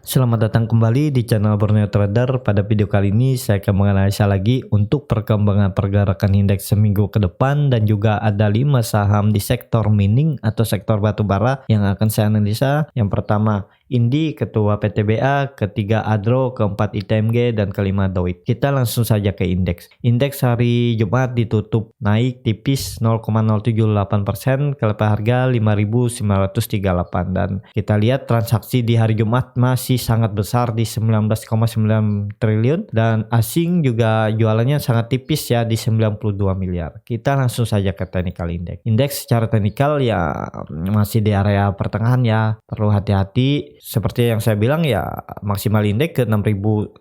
Selamat datang kembali di channel Borneo Trader. Pada video kali ini saya akan menganalisa lagi untuk perkembangan pergerakan indeks seminggu ke depan, dan juga ada 5 saham di sektor mining atau sektor batubara yang akan saya analisa. Yang pertama Indi, kedua PTBA, ketiga Adro, keempat ITMG, dan kelima Doit. Kita langsung saja ke indeks. Indeks hari Jumat ditutup naik tipis 0,078%, kelepas harga 5.938, dan kita lihat transaksi di hari Jumat masih sangat besar di 19,9 triliun, dan asing juga jualannya sangat tipis ya di 92 miliar. Kita langsung saja ke technical index. Indeks secara teknikal ya masih di area pertengahan ya, perlu hati-hati. Seperti yang saya bilang ya, maksimal indeks ke 6.050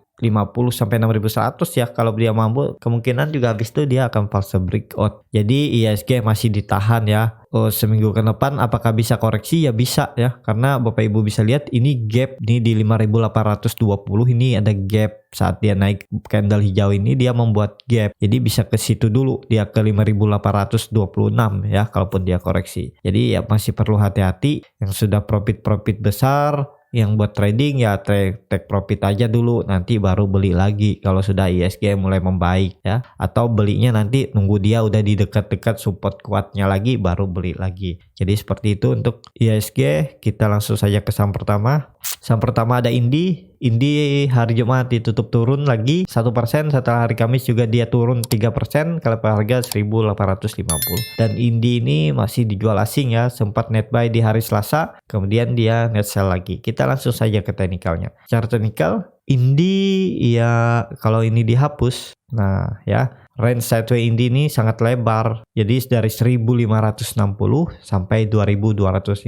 sampai 6.100 ya. Kalau dia mampu, kemungkinan juga habis itu dia akan false breakout. Jadi ISG masih ditahan ya. Seminggu ke depan apakah bisa koreksi? Ya bisa ya, karena Bapak Ibu bisa lihat ini gap nih di 5.820, ini ada gap saat dia naik candle hijau ini, dia membuat gap. Jadi bisa ke situ dulu, dia ke 5.826 ya kalaupun dia koreksi. Jadi ya masih perlu hati-hati. Yang sudah profit besar, yang buat trading ya take profit aja dulu, nanti baru beli lagi kalau sudah ISG mulai membaik ya, atau belinya nanti nunggu dia udah di dekat-dekat support kuatnya lagi baru beli lagi. Jadi seperti itu untuk ISG. Kita langsung saja ke saham pertama. Saham pertama ada Indi. Indi hari Jumat ditutup turun lagi 1%, setelah hari Kamis juga dia turun 3%, kalau harga 1.850. Dan Indi ini masih dijual asing ya, sempat net buy di hari Selasa, kemudian dia net sell lagi. Kita langsung saja ke teknikalnya. Secara teknikal Indi ya, kalau ini dihapus, nah ya, range sideways Indi ini sangat lebar. Jadi dari 1.560 sampai 2.250.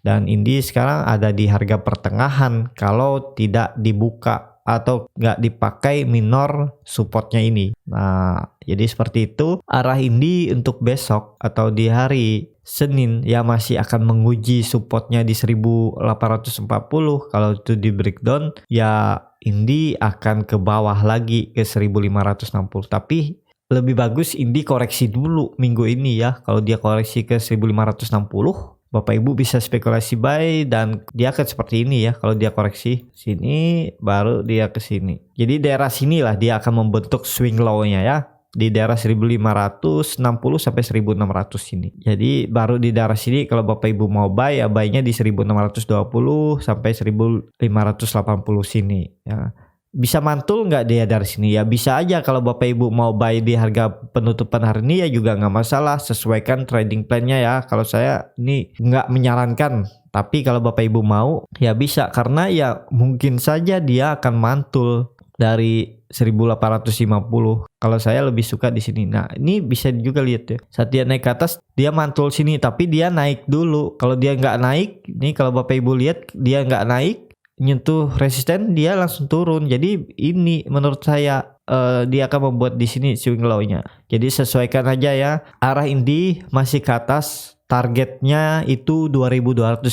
Dan Indi sekarang ada di harga pertengahan kalau tidak dibuka atau nggak dipakai minor supportnya ini. Nah, jadi seperti itu. Arah Indi untuk besok atau di hari Senin ya masih akan menguji supportnya di 1.840. Kalau itu di breakdown ya Indi akan ke bawah lagi ke 1.560. Tapi lebih bagus Indi koreksi dulu minggu ini ya. Kalau dia koreksi ke 1.560, Bapak Ibu bisa spekulasi buy, dan dia akan seperti ini ya. Kalau dia koreksi sini baru dia ke sini. Jadi daerah sinilah dia akan membentuk swing low-nya ya, di daerah 1.560 sampai 1.600 sini. Jadi baru di daerah sini kalau Bapak Ibu mau buy ya, buy-nya di 1.620 sampai 1.580 sini ya. Bisa mantul nggak dia dari sini? Ya bisa aja. Kalau Bapak Ibu mau buy di harga penutupan hari ini ya juga nggak masalah, sesuaikan trading plan-nya ya. Kalau saya ini nggak menyarankan, tapi kalau Bapak Ibu mau ya bisa, karena ya mungkin saja dia akan mantul dari 1.850. Kalau saya lebih suka di sini. Nah, ini bisa juga lihat ya. Saat dia naik ke atas, dia mantul sini, tapi dia naik dulu. Kalau dia nggak naik, ini kalau Bapak Ibu lihat dia nggak naik, nyentuh resisten, dia langsung turun. Jadi ini menurut saya dia akan membuat di sini swing low-nya. Jadi sesuaikan aja ya. Arah Indi masih ke atas. Targetnya itu 2.250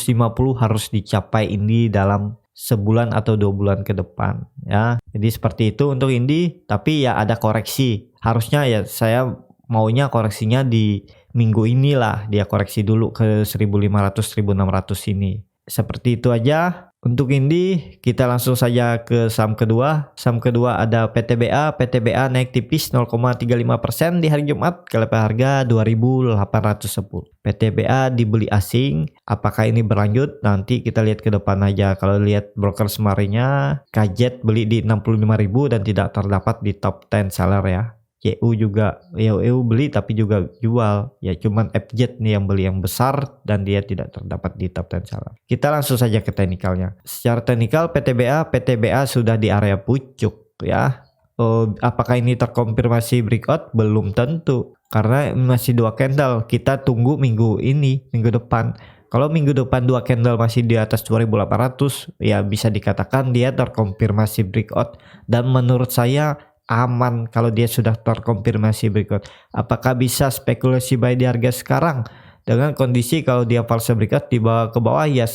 harus dicapai Indi dalam sebulan atau 2 bulan ke depan ya. Jadi seperti itu untuk Indi, tapi ya ada koreksi. Harusnya ya saya maunya koreksinya di minggu inilah, dia koreksi dulu ke 1.500-1.600 ini. Seperti itu aja untuk Indi. Kita langsung saja ke saham kedua. Saham kedua ada PTBA. PTBA naik tipis 0,35% di hari Jumat, kelepas harga 2.810. PTBA dibeli asing. Apakah ini berlanjut? Nanti kita lihat ke depan aja. Kalau lihat broker semarinya, KZ beli di 65.000 dan tidak terdapat di top 10 seller ya. YU juga, YU beli tapi juga jual ya, cuman FZ nih yang beli yang besar dan dia tidak terdapat di top 10 seller. Kita langsung saja ke teknikalnya. Secara teknikal PTBA sudah di area pucuk ya. Apakah ini terkonfirmasi breakout? Belum tentu, karena masih 2 candle. Kita tunggu minggu ini, minggu depan. Kalau minggu depan 2 candle masih di atas 2.800 ya bisa dikatakan dia terkonfirmasi breakout, dan menurut saya aman kalau dia sudah terkonfirmasi breakout. Apakah bisa spekulasi buy di harga sekarang? Dengan kondisi kalau dia false breakout di bawah ke bawah ya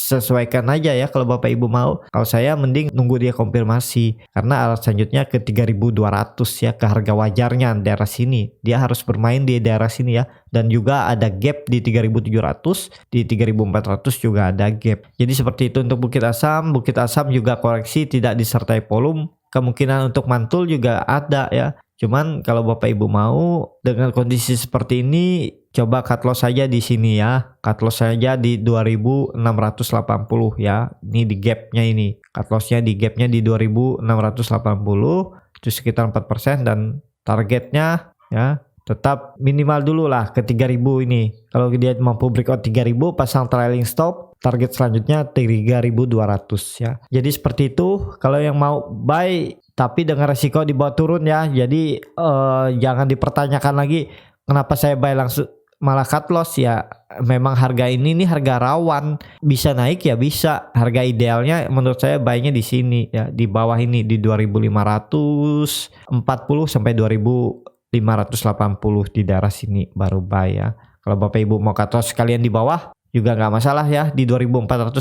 sesuaikan aja ya kalau Bapak Ibu mau. Kalau saya mending nunggu dia konfirmasi, karena alat selanjutnya ke 3.200 ya, ke harga wajarnya daerah sini. Dia harus bermain di daerah sini ya. Dan juga ada gap di 3.700, di 3.400 juga ada gap. Jadi seperti itu untuk Bukit Asam. Bukit Asam juga koreksi tidak disertai volume. Kemungkinan untuk mantul juga ada ya. Cuman kalau Bapak Ibu mau dengan kondisi seperti ini, coba cut loss saja di sini ya. Cut loss saja di 2680 ya. Ini di gapnya ini. Cut lossnya di gapnya di 2680. Itu sekitar 4% dan targetnya ya tetap minimal dulu lah ke 3000 ini. Kalau dia mampu breakout 3000, pasang trailing stop. Target selanjutnya 3200 ya. Jadi seperti itu. Kalau yang mau buy tapi dengan resiko dibawa turun ya. Jadi jangan dipertanyakan lagi kenapa saya buy langsung malah cut loss ya. Memang harga ini nih harga rawan, bisa naik ya bisa. Harga idealnya menurut saya buy-nya di sini ya, di bawah ini di 2540 sampai 2580 di daerah sini baru buy ya. Kalau Bapak Ibu mau cut loss sekalian di bawah juga nggak masalah ya, di 2480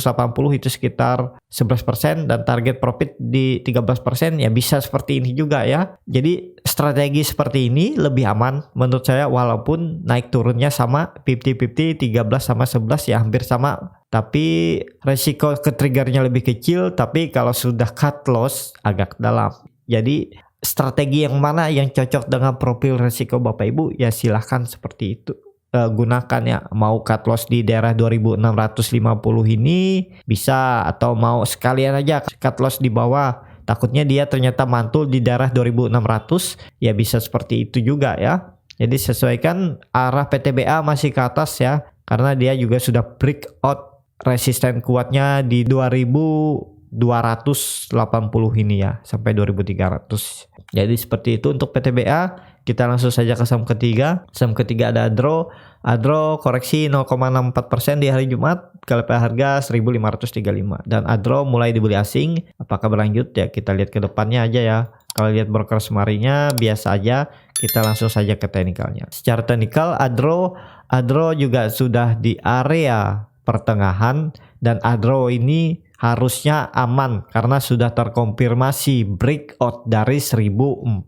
itu sekitar 11% dan target profit di 13% ya, bisa seperti ini juga ya. Jadi strategi seperti ini lebih aman menurut saya, walaupun naik turunnya sama 50-50, 13 sama 11 ya hampir sama, tapi resiko ke triggernya lebih kecil, tapi kalau sudah cut loss agak dalam. Jadi strategi yang mana yang cocok dengan profil resiko Bapak Ibu ya silahkan seperti itu. Gunakan ya, mau cut loss di daerah 2650 ini bisa, atau mau sekalian aja cut loss di bawah, takutnya dia ternyata mantul di daerah 2600 ya, bisa seperti itu juga ya. Jadi sesuaikan arah PTBA masih ke atas ya, karena dia juga sudah breakout resisten kuatnya di 2280 ini ya, sampai 2300. Jadi seperti itu untuk PTBA. Kita langsung saja ke saham ketiga. Saham ketiga ada Adro. Adro koreksi 0,64% di hari Jumat, KLP harga 1535. Dan Adro mulai dibeli asing. Apakah berlanjut ya, kita lihat ke depannya aja ya. Kalau lihat broker semarinya biasa aja. Kita langsung saja ke teknikalnya. Secara teknikal Adro juga sudah di area pertengahan, dan Adro ini harusnya aman karena sudah terkonfirmasi breakout dari 1465.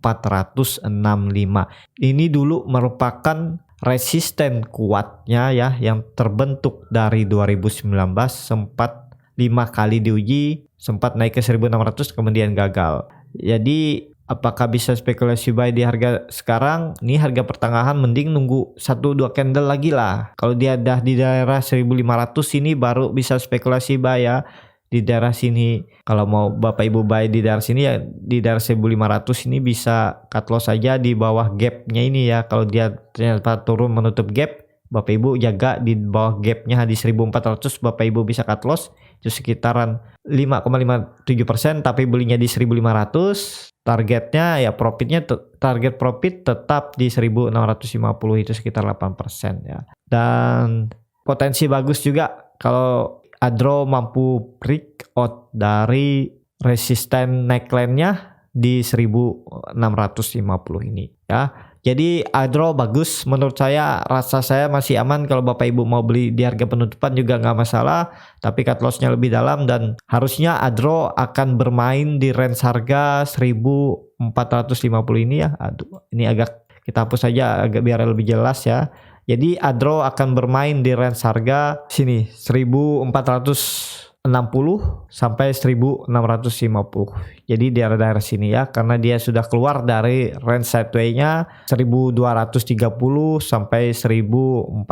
Ini dulu merupakan resisten kuatnya ya, yang terbentuk dari 2019, sempat 5 kali diuji, sempat naik ke 1600 kemudian gagal. Jadi apakah bisa spekulasi buy di harga sekarang? Ini harga pertengahan, mending nunggu 1-2 candle lagi lah. Kalau dia dah di daerah 1500 ini baru bisa spekulasi buy ya. Di daerah sini kalau mau Bapak Ibu buy di daerah sini ya, di daerah 1500 ini bisa cut loss saja di bawah gapnya ini ya. Kalau dia ternyata turun menutup gap, Bapak Ibu jaga di bawah gapnya di 1400, Bapak Ibu bisa cut loss itu sekitaran 5,57%, tapi belinya di 1500. Targetnya ya profitnya target profit tetap di 1650, itu sekitar 8% ya. Dan potensi bagus juga kalau Adro mampu breakout dari resisten neckline-nya di 1650 ini ya. Jadi Adro bagus menurut saya, rasa saya masih aman. Kalau Bapak Ibu mau beli di harga penutupan juga nggak masalah, tapi cut loss-nya lebih dalam, dan harusnya Adro akan bermain di range harga 1450 ini ya. Aduh, ini agak kita hapus saja agak biar lebih jelas ya. Jadi Adro akan bermain di range harga sini 1460 sampai 1650. Jadi di daerah sini ya, karena dia sudah keluar dari range sideway-nya 1230 sampai 1460.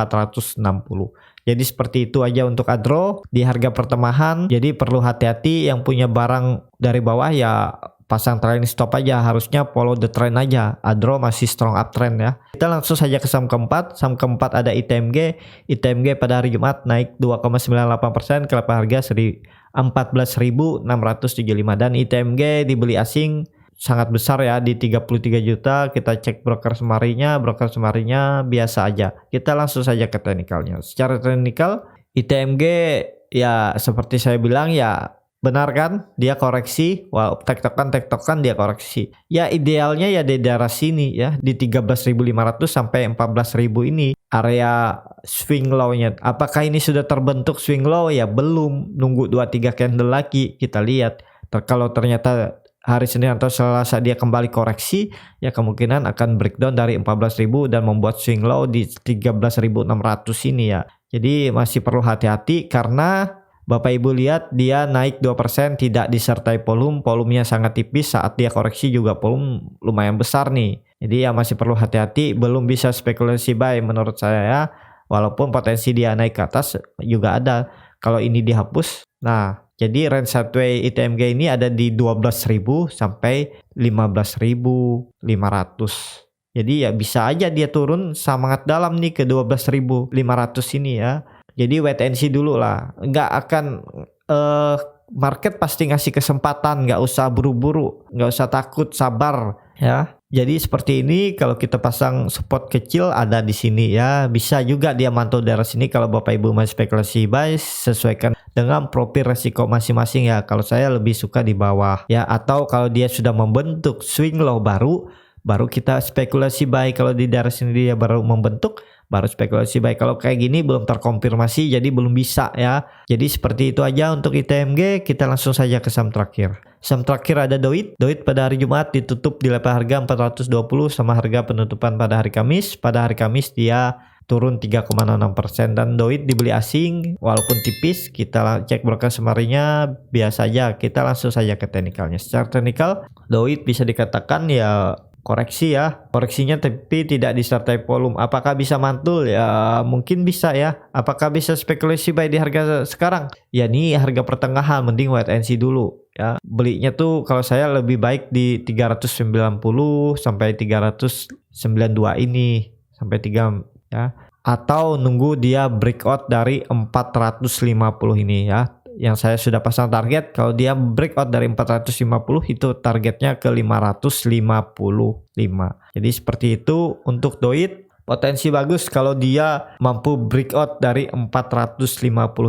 Jadi seperti itu aja untuk Adro di harga pertengahan. Jadi perlu hati-hati, yang punya barang dari bawah ya pasang trailing stop aja, harusnya follow the trend aja. Adro masih strong uptrend ya. Kita langsung saja ke saham keempat. Saham keempat ada ITMG. ITMG pada hari Jumat naik 2,98%, KLP harga 14.675, dan ITMG dibeli asing sangat besar ya di 33 juta. Kita cek broker semarinya biasa aja. Kita langsung saja ke teknikalnya. Secara teknikal ITMG ya seperti saya bilang ya, benar kan, dia koreksi, wow, tektokan dia koreksi. Ya idealnya ya di daerah sini ya, di 13.500 sampai 14.000 ini. area swing low-nya. Apakah ini sudah terbentuk swing low? Ya belum, nunggu 2-3 candle lagi kita lihat. Kalau ternyata hari Senin atau Selasa dia kembali koreksi, ya kemungkinan akan breakdown dari 14.000 dan membuat swing low di 13.600 ini ya. Jadi masih perlu hati-hati karena Bapak Ibu lihat dia naik 2% tidak disertai volumenya sangat tipis, saat dia koreksi juga volume lumayan besar nih. Jadi ya masih perlu hati-hati, belum bisa spekulasi buy menurut saya ya. Walaupun potensi dia naik ke atas juga ada kalau ini dihapus. Nah, jadi range sideways ITMG ini ada di 12.000 sampai 15.500. Jadi ya bisa aja dia turun sangat dalam nih ke 12.500 ini ya. Jadi wait and see dulu lah. Nggak akan market pasti ngasih kesempatan, nggak usah buru-buru, nggak usah takut, sabar ya. Jadi seperti ini, kalau kita pasang support kecil ada di sini ya, bisa juga dia mantul dari sini. Kalau Bapak Ibu mau spekulasi buy, sesuaikan dengan profil resiko masing-masing ya. Kalau saya lebih suka di bawah ya, atau kalau dia sudah membentuk swing low baru kita spekulasi buy. Kalau di daerah sini dia baru membentuk, baru spekulasi buy. Kalau kayak gini belum terkonfirmasi, jadi belum bisa ya. Jadi seperti itu aja untuk ITMG. Kita langsung saja ke saham terakhir. Saham terakhir ada Doit. Doit pada hari Jumat ditutup di level harga 420 sama harga penutupan pada hari Kamis. Pada hari Kamis dia turun 3,66% dan Doit dibeli asing walaupun tipis. Kita cek broker summary-nya biasa aja. Kita langsung saja ke teknikalnya. Secara teknikal Doit bisa dikatakan ya koreksi ya, koreksinya tapi tidak disertai volume. Apakah bisa mantul? Ya mungkin bisa ya. Apakah bisa spekulasi buy di harga sekarang? Ya ini harga pertengahan, mending wait and see dulu ya. Belinya tuh kalau saya lebih baik di 390 sampai 392 ini sampai 3 ya. Atau nunggu dia breakout dari 450 ini ya. Yang saya sudah pasang target, kalau dia breakout dari 450 itu targetnya ke 555. Jadi seperti itu untuk Doit. Potensi bagus kalau dia mampu breakout dari 450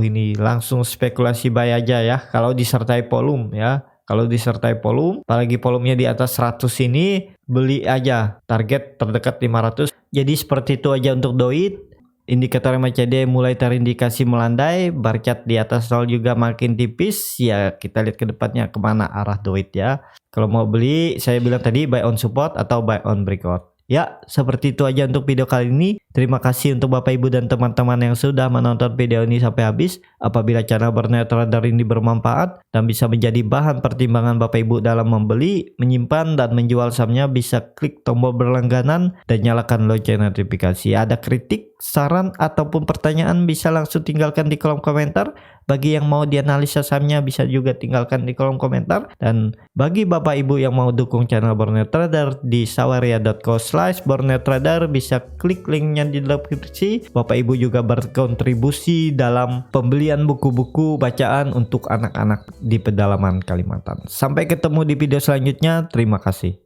ini. Langsung spekulasi buy aja ya kalau disertai volume ya. Kalau disertai volume, apalagi volumenya di atas 100 ini, beli aja. Target terdekat 500. Jadi seperti itu aja untuk Doit. Indikator MACD mulai terindikasi melandai, bar chart di atas 0 juga makin tipis. Ya kita lihat ke depannya kemana arah Doit ya. Kalau mau beli, saya bilang tadi buy on support atau buy on breakout. Ya seperti itu aja untuk video kali ini. Terima kasih untuk Bapak Ibu dan teman-teman yang sudah menonton video ini sampai habis. Apabila channel Berniat Trader ini bermanfaat dan bisa menjadi bahan pertimbangan Bapak Ibu dalam membeli, menyimpan, dan menjual sahamnya, bisa klik tombol berlangganan dan nyalakan lonceng notifikasi. Ada kritik, saran, ataupun pertanyaan bisa langsung tinggalkan di kolom komentar. Bagi yang mau dianalisa sahamnya bisa juga tinggalkan di kolom komentar. Dan bagi Bapak Ibu yang mau dukung channel Berniat Trader di saweria.co/berniattrader bisa klik linknya di deskripsi. Bapak Ibu juga berkontribusi dalam pembelian buku-buku bacaan untuk anak-anak di pedalaman Kalimantan. Sampai ketemu di video selanjutnya. Terima kasih.